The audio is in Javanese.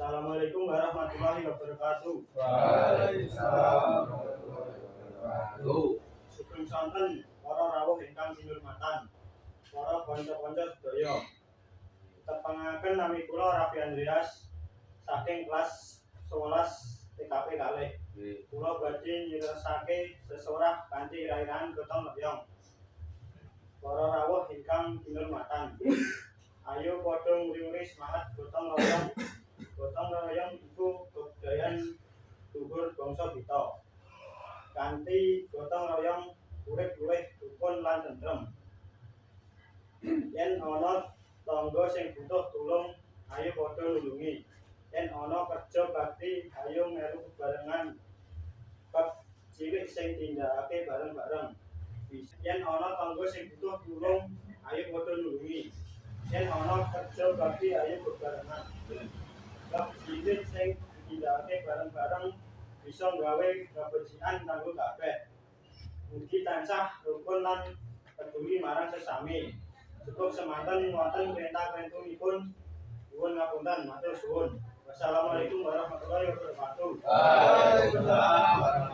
Assalamualaikum warahmatullahi wabarakatuh. Waalaikumsalam warahmatullahi wabarakatuh. Sugeng sonten para rawuh ingkang kinurmatan, para kanca-kanca sedaya. Tepangaken nami kula Raffi Andreas saking kelas 11 TKP kalih. Kula badhe nyirasake sesorah kanthi irah-irahan gotong royong. Para rawuh ingkang kinurmatan, ayo padha nguri-nguri semangat gotong royong. Gotong royong iku kebudayan luhur bangsa kita. Kanthi gotong royong urip luwih rukun lan tentrem. Yen ana tangga sing butuh tulung, ayo padha nulungi. Yen ana kerja bakti, ayo melu bebarengan. Bab cilik sing tindakake bareng-bareng. Yen ana tangga sing butuh tulung, ayo padha nulungi. Yen ana kerja bakti, ayo bebarengan. Bab cilik sing ditindakake bareng-bareng bisa nggawe kebersihan kanggo kabeh. Mugi tansah rukun lan peduli marang sesami. Cukup semanten wonten perintah-perintahipun. Nuwun ngapunten, matur suwun. Wassalamualaikum warahmatullahi wabarakatuh. Waalaikumsalam.